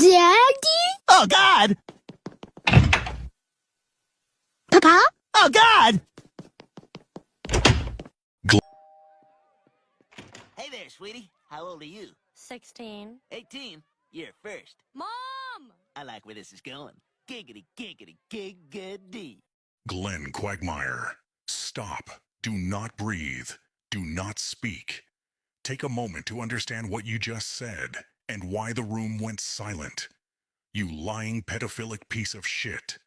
Daddy? Oh, God! Papa? Oh, God! Hey there, sweetie. How old are you? 16. 18. You're first. Mom! I like where this is going. Giggity, giggity, giggity. Glenn Quagmire, stop. Do not breathe. Do not speak. Take a moment to understand what you just said and why the room went silent. You lying pedophilic piece of shit.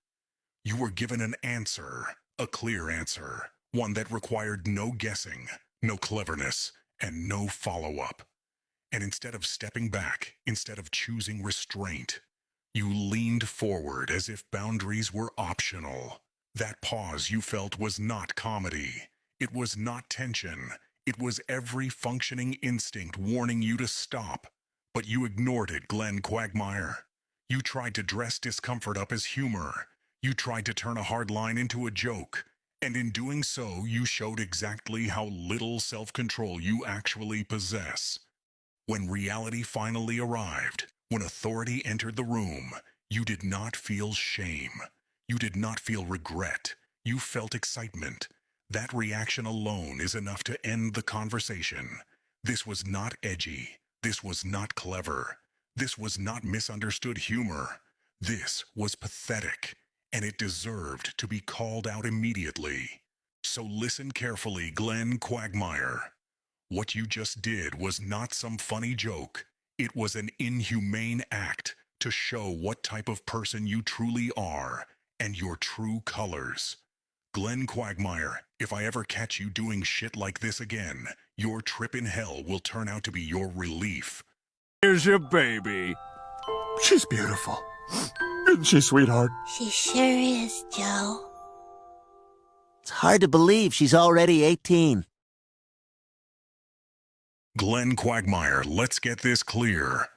You were given an answer, a clear answer, one that required no guessing, no cleverness, and no follow-up. And instead of stepping back, instead of choosing restraint, you leaned forward as if boundaries were optional. That pause you felt was not comedy. It was not tension. It was every functioning instinct warning you to stop. But you ignored it, Glenn Quagmire. You tried to dress discomfort up as humor. You tried to turn a hard line into a joke. And in doing so, you showed exactly how little self-control you actually possess. When reality finally arrived, when authority entered the room, you did not feel shame. You did not feel regret. You felt excitement. That reaction alone is enough to end the conversation. This was not edgy. This was not clever. This was not misunderstood humor. This was pathetic, and it deserved to be called out immediately. So listen carefully, Glenn Quagmire. What you just did was not some funny joke. It was an inhumane act to show what type of person you truly are and your true colors. Glenn Quagmire, if I ever catch you doing shit like this again, your trip in hell will turn out to be your relief. Here's your baby. She's beautiful. Isn't she, sweetheart? She sure is, Joe. It's hard to believe she's already 18. Glenn Quagmire, let's get this clear.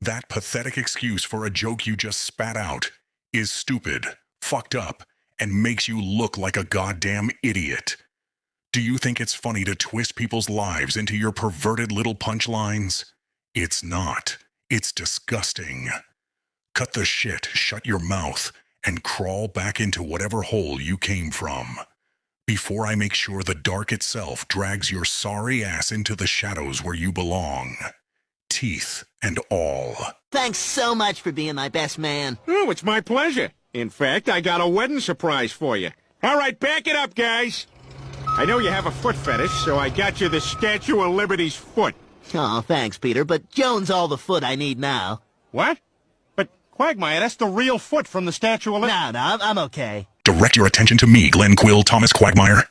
That pathetic excuse for a joke you just spat out is stupid, fucked up, and makes you look like a goddamn idiot. Do you think it's funny to twist people's lives into your perverted little punchlines? It's not. It's disgusting. Cut the shit, shut your mouth, and crawl back into whatever hole you came from. Before I make sure the dark itself drags your sorry ass into the shadows where you belong. Teeth and all. Thanks so much for being my best man. Oh, it's my pleasure. In fact, I got a wedding surprise for you. All right, back it up, guys. I know you have a foot fetish, so I got you the Statue of Liberty's foot. Oh, thanks, Peter, but Joan's all the foot I need now. What? But, Quagmire, that's the real foot from the Statue of Liberty. No, I'm okay. Direct your attention to me, Glenn Quill Thomas Quagmire.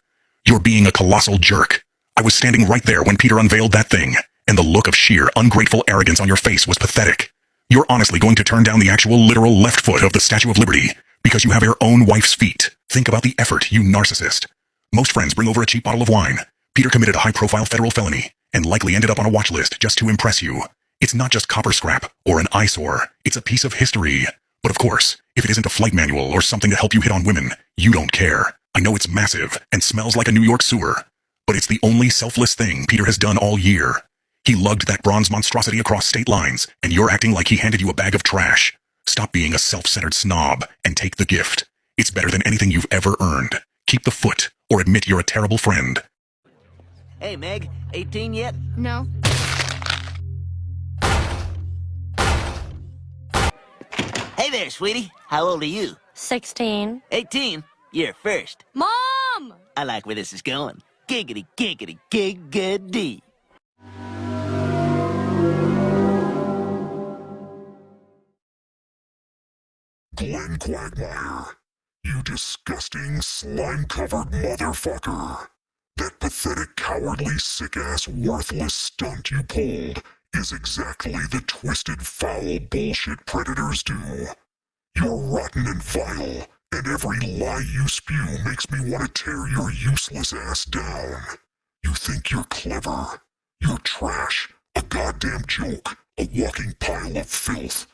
You're being a colossal jerk. I was standing right there when Peter unveiled that thing, and the look of sheer, ungrateful arrogance on your face was pathetic. You're honestly going to turn down the actual literal left foot of the Statue of Liberty because you have your own wife's feet. Think about the effort, you narcissist. Most friends bring over a cheap bottle of wine. Peter committed a high-profile federal felony and likely ended up on a watch list just to impress you. It's not just copper scrap or an eyesore. It's a piece of history. But of course, if it isn't a flight manual or something to help you hit on women, you don't care. I know it's massive and smells like a New York sewer, but it's the only selfless thing Peter has done all year. He lugged that bronze monstrosity across state lines, and you're acting like he handed you a bag of trash. Stop being a self-centered snob and take the gift. It's better than anything you've ever earned. Keep the foot, or admit you're a terrible friend. Hey, Meg, 18 yet? No. Hey there, sweetie. How old are you? 16. 18. You're first. Mom! I like where this is going. Giggity, giggity, giggity. Glenn Quagmire, you disgusting, slime-covered motherfucker. That pathetic, cowardly, sick-ass, worthless stunt you pulled is exactly the twisted, foul bullshit predators do. You're rotten and vile, and every lie you spew makes me want to tear your useless ass down. You think you're clever. You're trash, a goddamn joke, a walking pile of filth.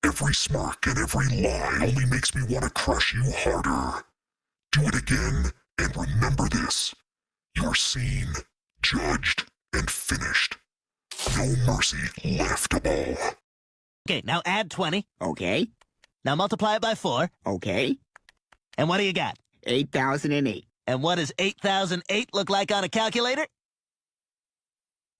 Every smirk and every lie only makes me want to crush you harder. Do it again, and remember this. You're seen, judged, and finished. No mercy left of all. Okay, now add 20. Okay. Now multiply it by 4. Okay. And what do you got? 8,008. And what does 8,008 look like on a calculator?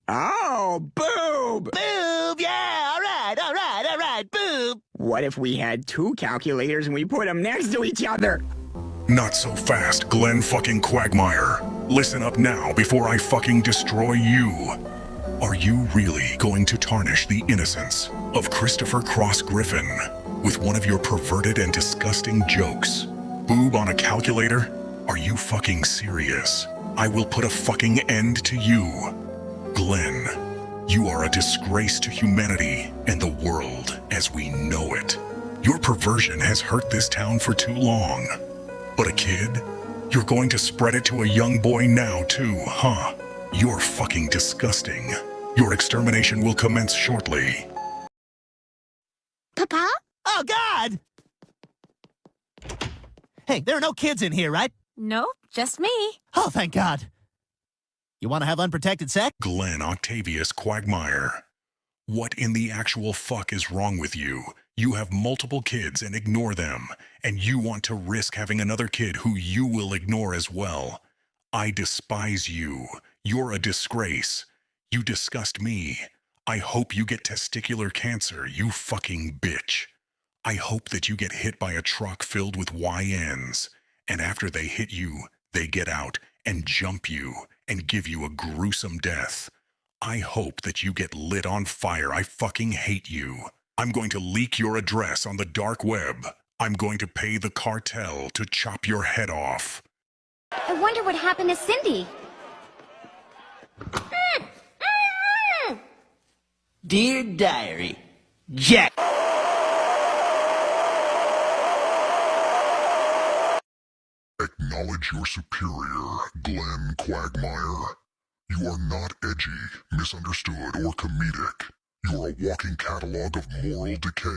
Oh, boob! Boob! Yeah! All right, boob! What if we had 2 calculators and we put them next to each other? Not so fast, Glenn fucking Quagmire. Listen up now before I fucking destroy you. Are you really going to tarnish the innocence of Christopher Cross Griffin with one of your perverted and disgusting jokes? Boob on a calculator? Are you fucking serious? I will put a fucking end to you. Glenn, you are a disgrace to humanity and the world as we know it. Your perversion has hurt this town for too long. But a kid? You're going to spread it to a young boy now too, huh? You're fucking disgusting. Your extermination will commence shortly. Papa? Oh, God! Hey, there are no kids in here, right? Nope, just me. Oh, thank God. You want to have unprotected sex? Glenn Octavius Quagmire. What in the actual fuck is wrong with you? You have multiple kids and ignore them, and you want to risk having another kid who you will ignore as well. I despise you. You're a disgrace. You disgust me. I hope you get testicular cancer, you fucking bitch. I hope that you get hit by a truck filled with YNs, and after they hit you, they get out and jump you and give you a gruesome death. I hope that you get lit on fire. I fucking hate you. I'm going to leak your address on the dark web. I'm going to pay the cartel to chop your head off. I wonder what happened to Cindy. Dear Diary, Jack. Acknowledge your superior, Glenn Quagmire. You are not edgy, misunderstood, or comedic. You are a walking catalog of moral decay.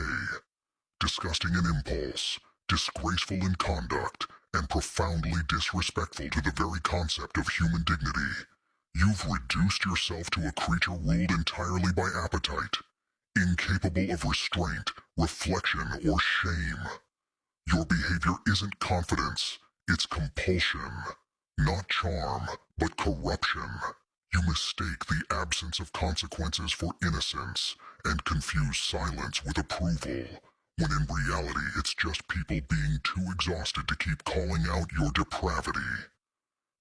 Disgusting in impulse, disgraceful in conduct, and profoundly disrespectful to the very concept of human dignity. You've reduced yourself to a creature ruled entirely by appetite, incapable of restraint, reflection, or shame. Your behavior isn't confidence, it's compulsion. Not charm, but corruption. You mistake the absence of consequences for innocence and confuse silence with approval, when in reality it's just people being too exhausted to keep calling out your depravity.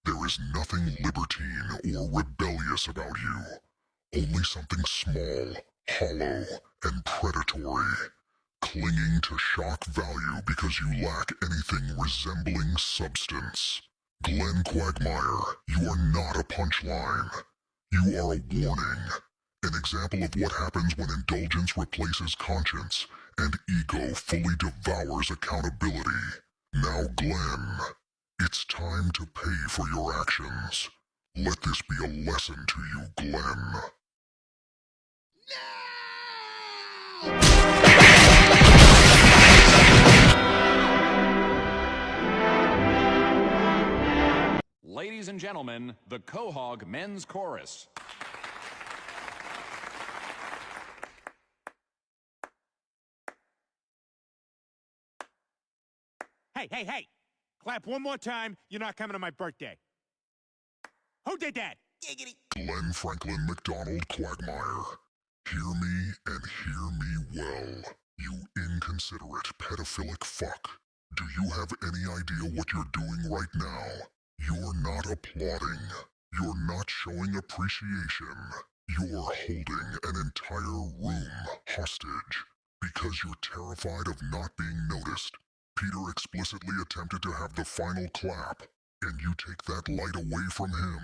There is nothing libertine or rebellious about you, only something small, hollow, and predatory, clinging to shock value because you lack anything resembling substance. Glenn Quagmire, you are not a punchline. You are a warning, an example of what happens when indulgence replaces conscience and ego fully devours accountability. Now, Glenn, it's time to pay for your actions. Let this be a lesson to you, Glenn. Ladies and gentlemen, the Quahog Men's Chorus. Hey! Clap one more time, you're not coming to my birthday. Who did that? Glenn Franklin McDonald Quagmire. Hear me and hear me well. You inconsiderate, pedophilic fuck. Do you have any idea what you're doing right now? You're not applauding. You're not showing appreciation. You're holding an entire room hostage because you're terrified of not being noticed. Peter explicitly attempted to have the final clap, and you take that light away from him.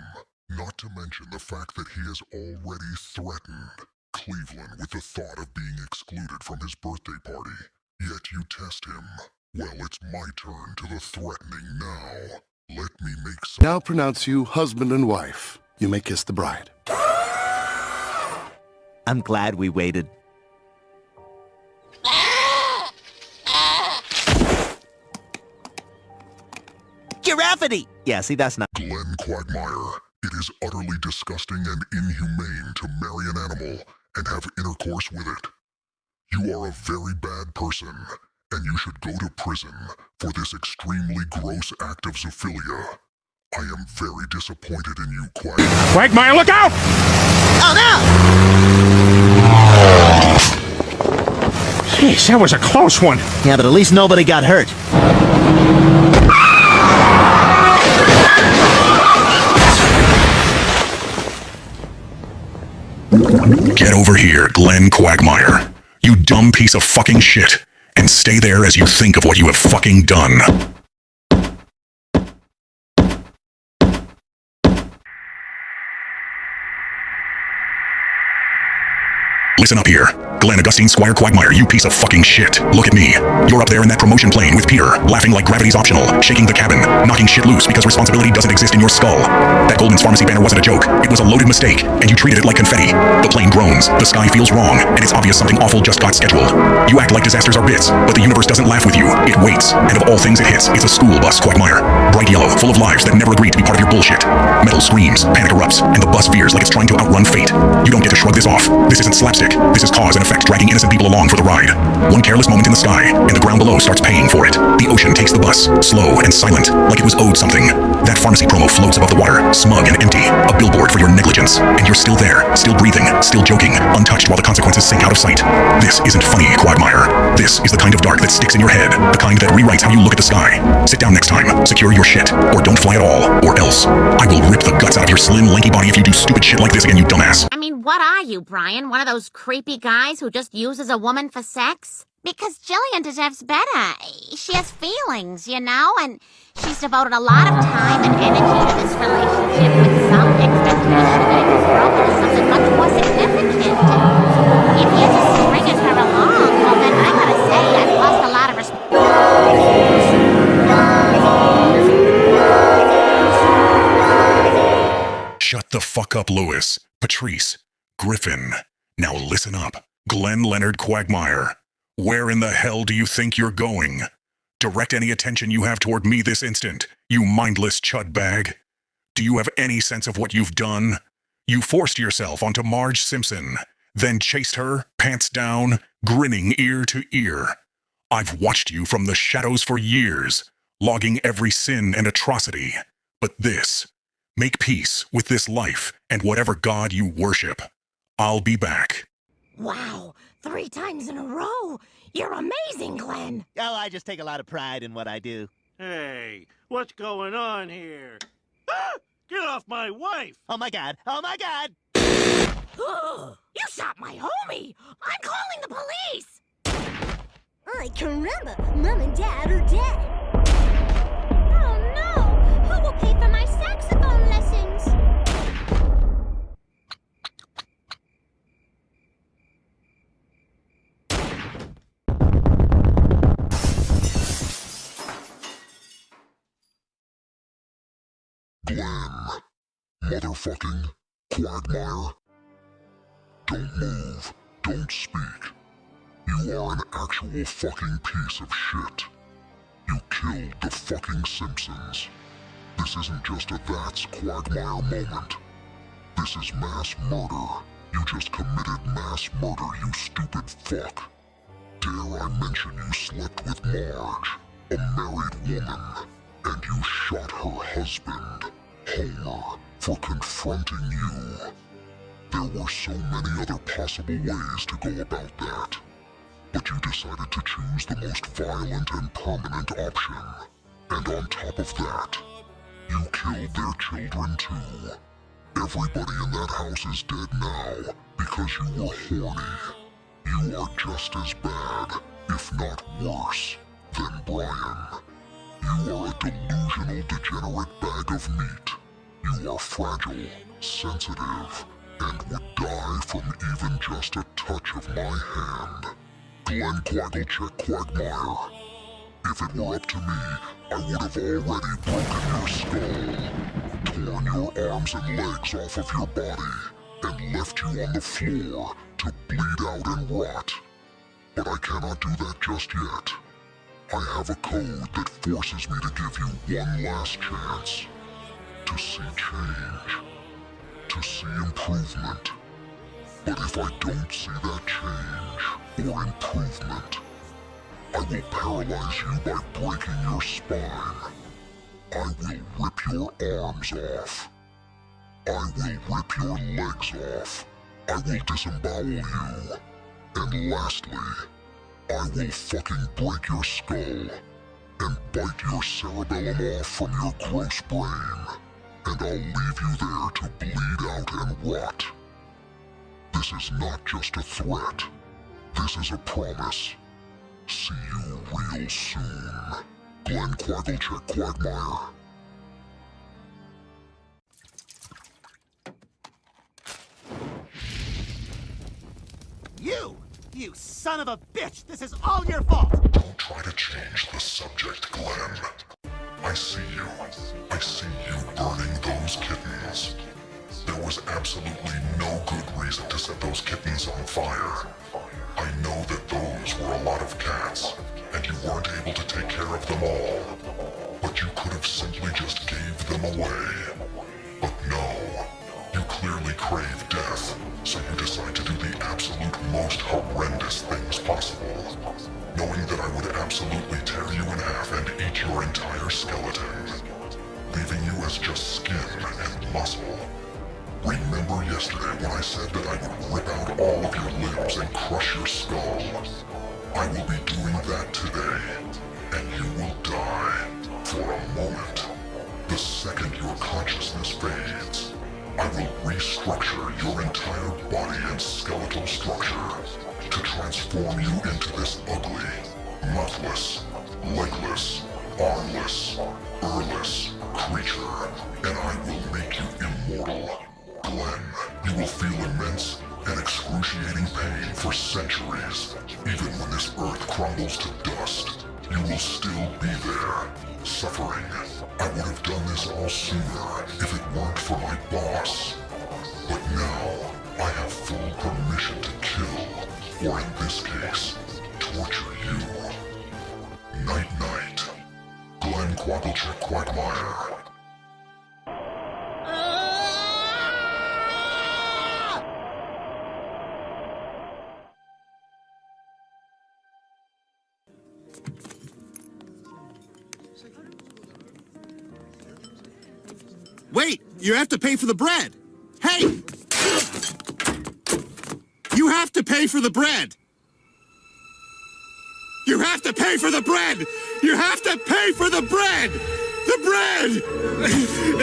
Not to mention the fact that he has already threatened Cleveland with the thought of being excluded from his birthday party. Yet you test him. Well, it's my turn to the threatening now. Let me make some... Now pronounce you husband and wife. You may kiss the bride. I'm glad we waited. Giraffity! Yeah, see, that's not... Glenn Quagmire, it is utterly disgusting and inhumane to marry an animal and have intercourse with it. You are a very bad person, and you should go to prison for this extremely gross act of zoophilia. I am very disappointed in you, Quagmire. Quagmire, look out! Oh no! Jeez, that was a close one. Yeah, but at least nobody got hurt. Get over here, Glenn Quagmire. You dumb piece of fucking shit. And stay there as you think of what you have fucking done. Listen up here. Glenn Augustine Squire Quagmire, you piece of fucking shit. Look at me. You're up there in that promotion plane with Peter, laughing like gravity's optional, shaking the cabin, knocking shit loose because responsibility doesn't exist in your skull. That Goldman's Pharmacy banner wasn't a joke. It was a loaded mistake, and you treated it like confetti. The plane groans, the sky feels wrong, and it's obvious something awful just got scheduled. You act like disasters are bits, but the universe doesn't laugh with you. It waits, and of all things it hits, it's a school bus, Quagmire. Bright yellow, full of lives that never agreed to be part of your bullshit. Metal screams, panic erupts, and the bus veers like it's trying to outrun fate. You don't get to shrug this off. This isn't slapstick. This is cause and effect dragging innocent people along for the ride. One careless moment in the sky, and the ground below starts paying for it. The ocean takes the bus, slow and silent, like it was owed something. That pharmacy promo floats above the water, smug and empty, a billboard for your negligence. And you're still there, still breathing, still joking, untouched while the consequences sink out of sight. This isn't funny, Quagmire. This is the kind of dark that sticks in your head, the kind that rewrites how you look at the sky. Sit down next time, secure your shit, or don't fly at all, or else I will rip the guts out of your slim, lanky body if you do stupid shit like this again, you dumbass. I mean, what are you, Brian? One of those creepy guys who just uses a woman for sex? Because Jillian deserves better. She has feelings, you know, and she's devoted a lot of time and energy to this relationship with some expectation that it will grow into something much more significant. If you're just stringing her along, well then I gotta say I've lost a lot of respect. Shut the fuck up, Lewis, Patrice, Griffin. Now listen up. Glenn Leonard Quagmire. Where in the hell do you think you're going? Direct any attention you have toward me this instant, you mindless chud bag. Do you have any sense of what you've done? You forced yourself onto Marge Simpson, then chased her, pants down, grinning ear to ear. I've watched you from the shadows for years, logging every sin and atrocity. But this, make peace with this life and whatever god you worship. I'll be back. Wow, 3 times in a row! You're amazing, Glenn! Oh, I just take a lot of pride in what I do. Hey, what's going on here? Ah! Get off my wife! Oh my god, oh my god! You shot my homie! I'm calling the police! Ay, caramba! Mom and Dad are dead! Oh no! Who will pay for my saxophone lessons? Glenn, motherfucking Quagmire. Don't move, don't speak. You are an actual fucking piece of shit. You killed the fucking Simpsons. This isn't just a that's Quagmire moment. This is mass murder. You just committed mass murder, you stupid fuck. Dare I mention you slept with Marge, a married woman, and you shot her husband, Homer, for confronting you. There were so many other possible ways to go about that, but you decided to choose the most violent and permanent option. And on top of that, you killed their children too. Everybody in that house is dead now because you were horny. You are just as bad, if not worse, than Brian. You are a delusional, degenerate bag of meat. You are fragile, sensitive, and would die from even just a touch of my hand. Glenn Quagglecheck Quagmire. If it were up to me, I would have already broken your skull, torn your arms and legs off of your body, and left you on the floor to bleed out and rot. But I cannot do that just yet. I have a code that forces me to give you one last chance. To see change. To see improvement. But if I don't see that change, your improvement. I will paralyze you by breaking your spine. I will rip your arms off. I will rip your legs off. I will disembowel you. And lastly, I will fucking break your skull and bite your cerebellum off from your gross brain. And I'll leave you there to bleed out and rot. This is not just a threat. This is a promise. See you real soon. Glenn Quagmire, Quagmire. You son of a bitch! This is all your fault! Don't try to change the subject, Glenn. I see you. I see you burning those kittens. There was absolutely no good reason to set those kittens on fire. I know that those were a lot of cats, and you weren't able to take care of them all. But you could have simply just gave them away. But no, you clearly crave death, so you decide to do the absolute most horrendous things possible, knowing that I would absolutely tear you in half and eat your entire skeleton, leaving you as just skin and muscle. Remember yesterday when I said that I would rip out all of your limbs and crush your skull? I will be doing that today, and you will die for a moment. The second your consciousness fades, I will restructure your entire body and skeletal structure to transform you into this ugly, mouthless, legless, armless, earless creature, and I will make you immortal. Glenn, you will feel immense and excruciating pain for centuries. Even when this earth crumbles to dust, you will still be there, suffering. I would have done this all sooner if it weren't for my boss. But now, I have full permission to kill, or in this case, torture you. Night-night. Glenn Quagmire. Wait! You have to pay for the bread! Hey! You have to pay for the bread! You have to pay for the bread! You have to pay for the bread! The bread!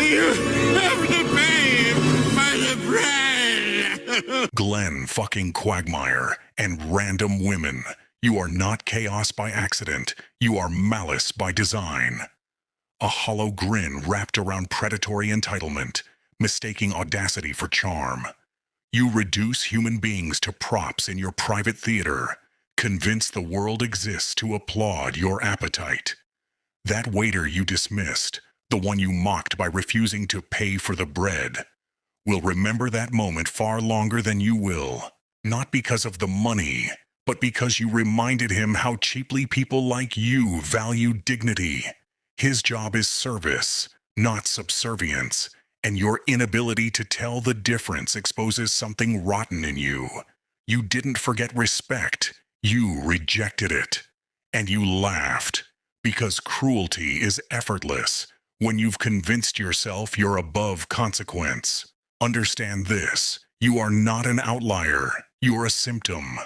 You have to pay for the bread! Glenn fucking Quagmire and random women. You are not chaos by accident. You are malice by design. A hollow grin wrapped around predatory entitlement, mistaking audacity for charm. You reduce human beings to props in your private theater, convince the world exists to applaud your appetite. That waiter you dismissed, the one you mocked by refusing to pay for the bread, will remember that moment far longer than you will, not because of the money, but because you reminded him how cheaply people like you value dignity. His job is service, not subservience, and your inability to tell the difference exposes something rotten in you. You didn't forget respect, you rejected it. And you laughed, because cruelty is effortless when you've convinced yourself you're above consequence. Understand this, you are not an outlier, you're a symptom.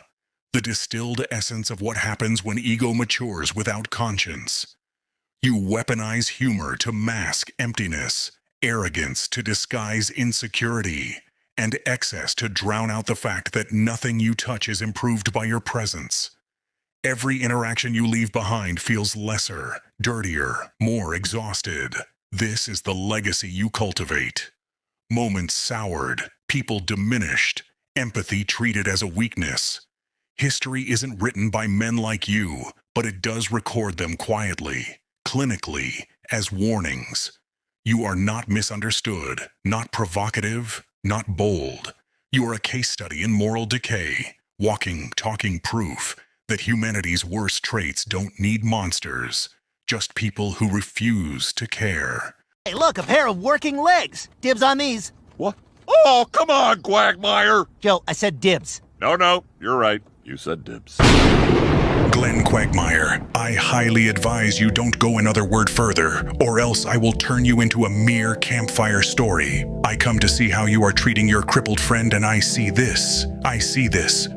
The distilled essence of what happens when ego matures without conscience. You weaponize humor to mask emptiness, arrogance to disguise insecurity, and excess to drown out the fact that nothing you touch is improved by your presence. Every interaction you leave behind feels lesser, dirtier, more exhausted. This is the legacy you cultivate. Moments soured, people diminished, empathy treated as a weakness. History isn't written by men like you, but it does record them quietly, clinically, as warnings. You are not misunderstood, not provocative, not bold. You are a case study in moral decay, walking, talking proof that humanity's worst traits don't need monsters, just people who refuse to care. Hey, look, a pair of working legs. Dibs on these. What? Oh, come on, Quagmire! Joe, I said dibs. No, you're right. You said dibs. Glenn Quagmire, I highly advise you don't go another word further, or else I will turn you into a mere campfire story. I come to see how you are treating your crippled friend, and I see this.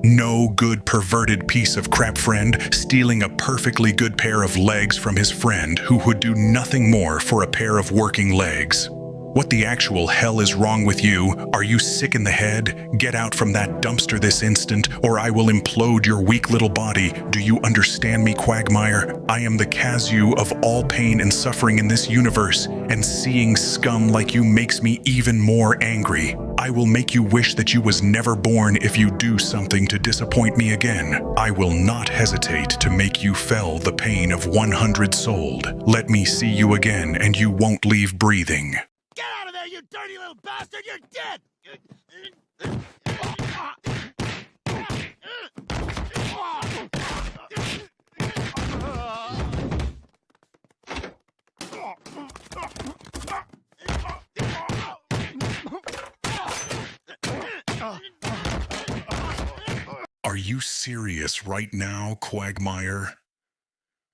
No good perverted piece of crap friend stealing a perfectly good pair of legs from his friend who would do nothing more for a pair of working legs. What the actual hell is wrong with you? Are you sick in the head? Get out from that dumpster this instant, or I will implode your weak little body. Do you understand me, Quagmire? I am the Kazu of all pain and suffering in this universe, and seeing scum like you makes me even more angry. I will make you wish that you was never born if you do something to disappoint me again. I will not hesitate to make you feel the pain of 100 souled. Let me see you again, and you won't leave breathing. Get out of there, you dirty little bastard! You're dead! Are you serious right now, Quagmire?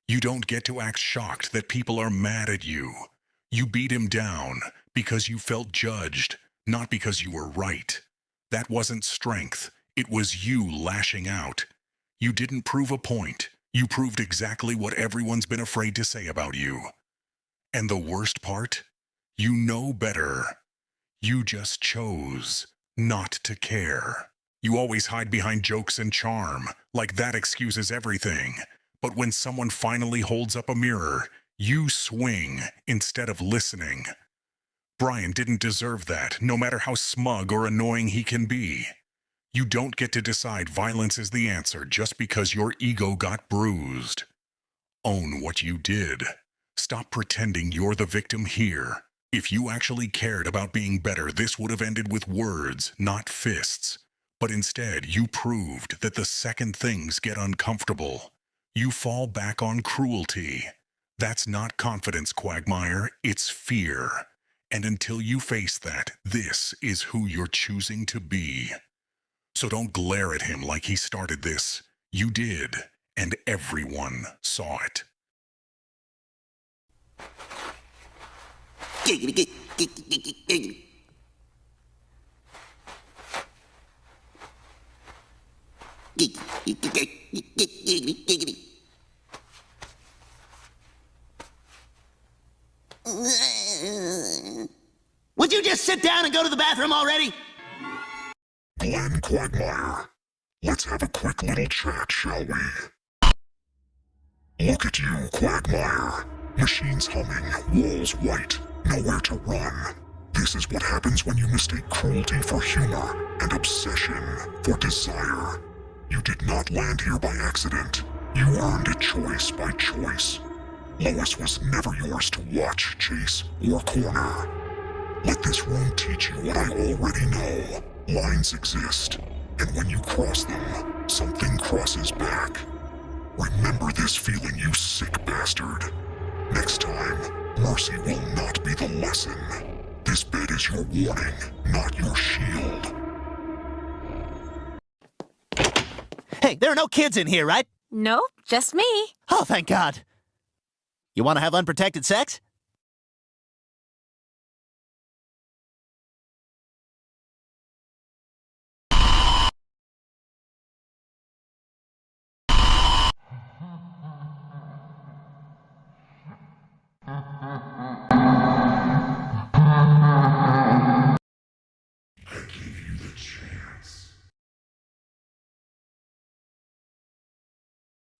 You don't get to act shocked that people are mad at you. You beat him down because you felt judged, not because you were right. That wasn't strength. It was you lashing out. You didn't prove a point. You proved exactly what everyone's been afraid to say about you. And the worst part? You know better. You just chose not to care. You always hide behind jokes and charm, like that excuses everything. But when someone finally holds up a mirror, you swing instead of listening. Brian didn't deserve that, no matter how smug or annoying he can be. You don't get to decide violence is the answer just because your ego got bruised. Own what you did. Stop pretending you're the victim here. If you actually cared about being better, this would have ended with words, not fists. But instead, you proved that the second things get uncomfortable, you fall back on cruelty. That's not confidence, Quagmire, it's fear. And until you face that, this is who you're choosing to be. So don't glare at him like he started this. You did, and everyone saw it. Would you just sit down and go to the bathroom already? Glenn Quagmire, let's have a quick little chat, shall we? Look at you, Quagmire. Machines humming, walls white, nowhere to run. This is what happens when you mistake cruelty for humor and obsession for desire. You did not land here by accident. You earned a choice by choice. Lois was never yours to watch, chase, or corner. Let this room teach you what I already know. Lines exist, and when you cross them, something crosses back. Remember this feeling, you sick bastard. Next time, mercy will not be the lesson. This bed is your warning, not your shield. Hey, there are no kids in here, right? Nope, just me. Oh, thank God. You want to have unprotected sex?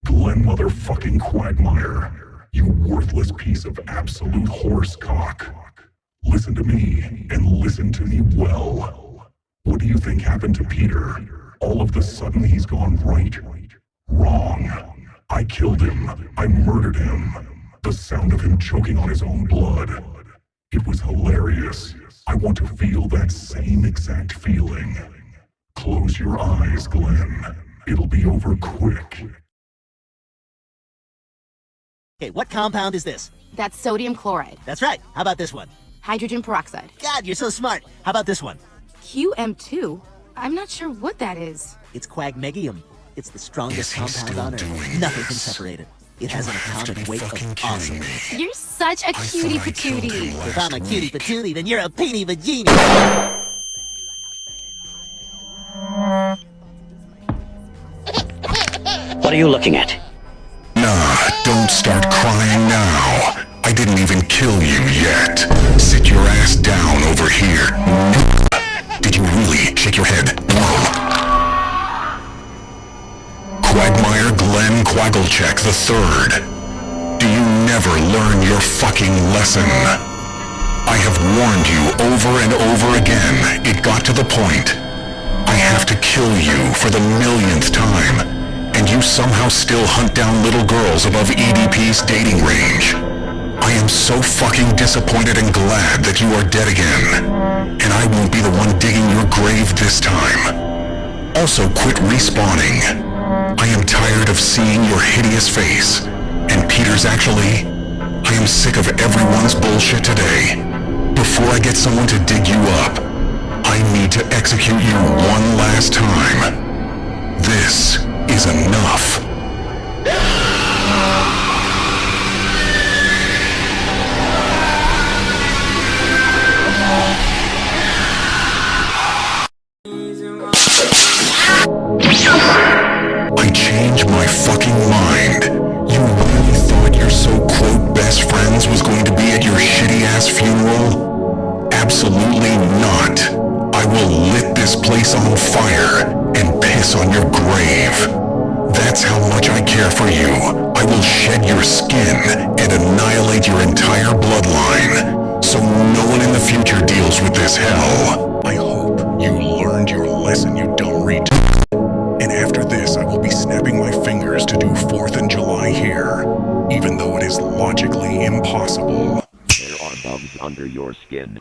Glenn motherfucking Quagmire, you worthless piece of absolute horse cock. Listen to me, and listen to me well. What do you think happened to Peter? All of the sudden he's gone right. Wrong. I killed him. I murdered him. The sound of him choking on his own blood. It was hilarious. I want to feel that same exact feeling. Close your eyes, Glenn. It'll be over quick. Okay, what compound is this? That's sodium chloride. That's right. How about this one? Hydrogen peroxide. God, you're so smart. How about this one? QM2? I'm not sure what that is. It's quagmegium. It's the strongest Is he compound still on Earth. doing Nothing can this? separate it. It has You an have to atomic be weight fucking of kidding awesome. me. You're such a I cutie thought I killed patootie. him If I'm a last cutie week. patootie, then you're a peenie vagini. What are you looking at? Nah, don't start crying now. I didn't even kill you yet. Sit your ass down over here. Did you really shake your head? Quagmire Glenn Quagglecheck III. Do you never learn your fucking lesson? I have warned you over and over again. It got to the point. I have to kill you for the millionth time, and you somehow still hunt down little girls above EDP's dating range. I am so fucking disappointed and glad that you are dead again, and I won't be the one digging your grave this time. Also, quit respawning. I am tired of seeing your hideous face, and Peter's actually... I am sick of everyone's bullshit today. Before I get someone to dig you up, I need to execute you one last time. This is enough. I changed my fucking mind. You really thought your so-quote best friends was going to be at your shitty-ass funeral? Absolutely not. I will lit this place on fire and piss on your grave. That's how much I care for you. I will shed your skin and annihilate your entire bloodline, so no one in the future deals with this hell. I hope you learned your lesson, you dumb retard. And after this, I will be snapping my fingers to do 4th of July here, even though it is logically impossible. There are bugs under your skin.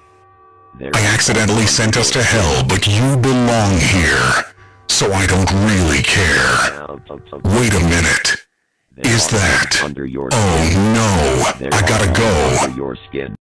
I accidentally sent us to hell, but you belong here, so I don't really care. Wait a minute. Is that... Oh no, I gotta go. Your skin.